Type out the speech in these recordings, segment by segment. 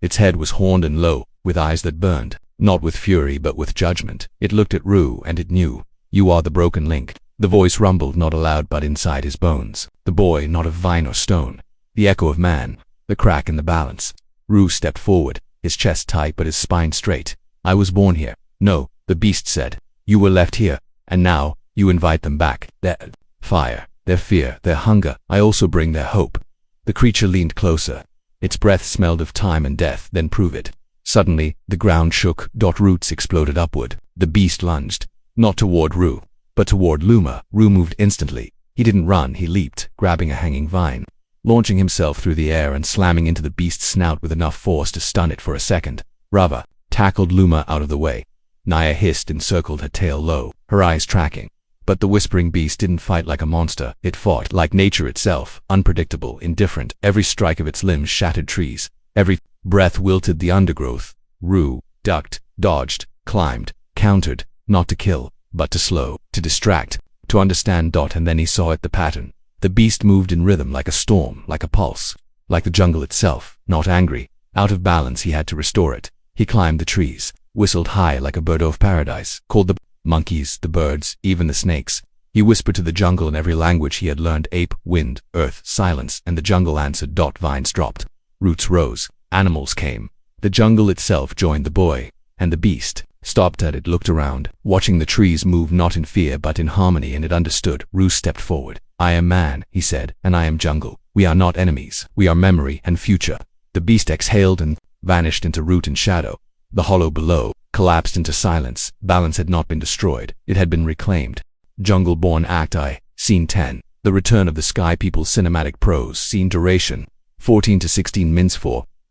Its head was horned and low, with eyes that burned, not with fury but with judgment. It looked at Rue, and it knew. You are the broken link. The voice rumbled not aloud but inside his bones. The boy, not of vine or stone. The echo of man. The crack in the balance. Rue stepped forward, his chest tight but his spine straight. I was born here. No, the beast said. You were left here, and now, you invite them back. Their fire, their fear, their hunger. I also bring their hope. The creature leaned closer. Its breath smelled of time and death. Then prove it. Suddenly, the ground shook. Roots exploded upward. The beast lunged, not toward Rue, but toward Luma. Rue moved instantly. He didn't run, he leaped, grabbing a hanging vine, launching himself through the air and slamming into the beast's snout with enough force to stun it for a second. Rava tackled Luma out of the way. Naya hissed and circled her tail low, her eyes tracking. But the whispering beast didn't fight like a monster. It fought like nature itself, unpredictable, indifferent. Every strike of its limbs shattered trees. Every breath wilted the undergrowth. Rue ducked, dodged, climbed, countered, not to kill, but to slow, to distract, to understand. And then he saw it, the pattern. The beast moved in rhythm like a storm, like a pulse, like the jungle itself, not angry. Out of balance, he had to restore it. He climbed the trees, whistled high like a bird of paradise, called the monkeys, the birds, even the snakes. He whispered to the jungle in every language he had learned: ape, wind, earth, silence, and the jungle answered. Vines dropped. Roots rose. Animals came. The jungle itself joined the boy, and the beast stopped at it, looked around, watching the trees move not in fear but in harmony, and it understood. Rue stepped forward. I am man, he said, and I am jungle. We are not enemies. We are memory and future. The beast exhaled and vanished into root and shadow. The hollow below collapsed into silence. Balance had not been destroyed. It had been reclaimed. Jungle-born Act I, Scene 10. The Return of the Sky People. Cinematic prose. Scene duration 14 to 16 minutes.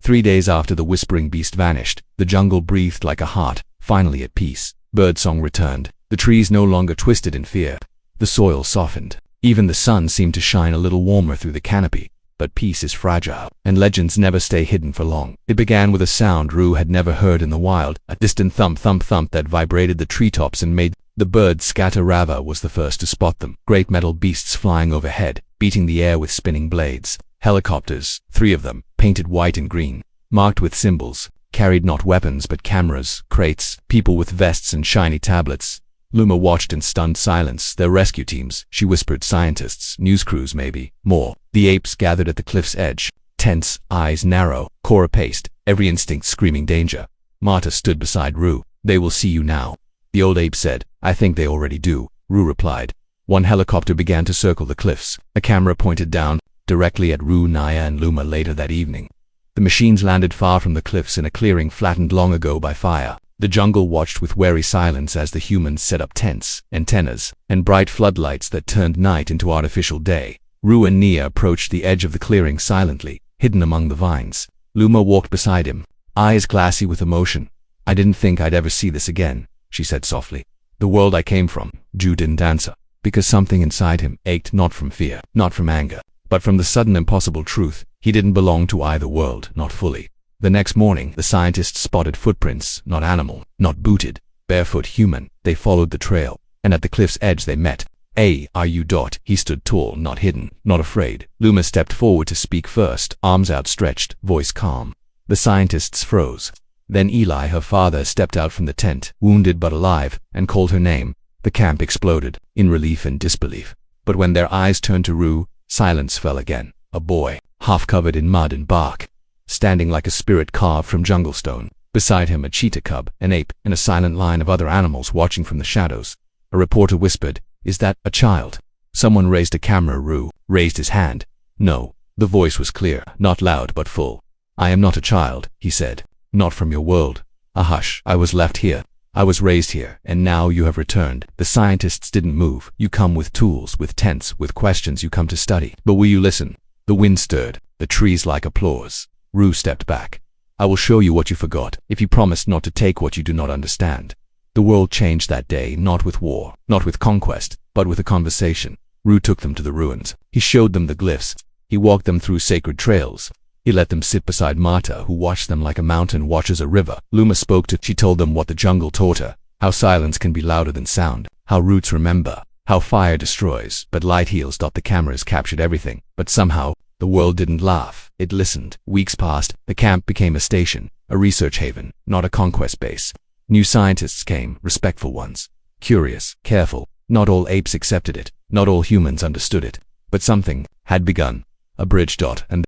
3 days after the whispering beast vanished, the jungle breathed like a heart, finally at peace. Birdsong returned. The trees no longer twisted in fear. The soil softened. Even the sun seemed to shine a little warmer through the canopy. But peace is fragile, and legends never stay hidden for long. It began with a sound Rue had never heard in the wild, a distant thump thump thump that vibrated the treetops and made the birds scatter. Rava was the first to spot them. Great metal beasts flying overhead, beating the air with spinning blades. Helicopters, 3 of them, painted white and green, marked with symbols, carried not weapons but cameras, crates, people with vests and shiny tablets. Luma watched in stunned silence. Their rescue teams, she whispered. Scientists, news crews maybe, more. The apes gathered at the cliff's edge, tense, eyes narrow, Cora paced, every instinct screaming danger. Marta stood beside Rue. They will see you now, the old ape said. I think they already do, Rue replied. One helicopter began to circle the cliffs. A camera pointed down, directly at Rue, Naya, and Luma. Later that evening, the machines landed far from the cliffs in a clearing flattened long ago by fire. The jungle watched with wary silence as the humans set up tents, antennas, and bright floodlights that turned night into artificial day. Rue and Nia approached the edge of the clearing silently, hidden among the vines. Luma walked beside him, eyes glassy with emotion. I didn't think I'd ever see this again, she said softly. The world I came from. Ju didn't answer, because something inside him ached, not from fear, not from anger, but from the sudden impossible truth. He didn't belong to either world, not fully. The next morning, the scientists spotted footprints, not animal, not booted, barefoot human. They followed the trail, and at the cliff's edge they met. Are you? He stood tall, not hidden, not afraid. Luma stepped forward to speak first, arms outstretched, voice calm. The scientists froze. Then Eli, her father, stepped out from the tent, wounded but alive, and called her name. The camp exploded, in relief and disbelief. But when their eyes turned to Rue, silence fell again. A boy, half covered in mud and bark, standing like a spirit carved from jungle stone. Beside him a cheetah cub, an ape, and a silent line of other animals watching from the shadows. A reporter whispered, "Is that a child?" Someone raised a camera. Rue raised his hand. No. The voice was clear, not loud but full. "I am not a child," he said. "Not from your world." A hush. "I was left here. I was raised here, and now you have returned." The scientists didn't move. "You come with tools, with tents, with questions. You come to study. But will you listen?" The wind stirred, the trees like applause. Rue stepped back. "I will show you what you forgot, if you promise not to take what you do not understand." The world changed that day, not with war, not with conquest, but with a conversation. Rue took them to the ruins. He showed them the glyphs. He walked them through sacred trails. He let them sit beside Marta, who watched them like a mountain watches a river. Luma spoke to. She told them what the jungle taught her, how silence can be louder than sound, how roots remember, how fire destroys, but light heals. The cameras captured everything, but somehow, The world didn't laugh, it listened. Weeks passed, the camp became a station, a research haven, not a conquest base. New scientists came, respectful ones. Curious, careful. Not all apes accepted it, not all humans understood it. But something had begun. A bridge. And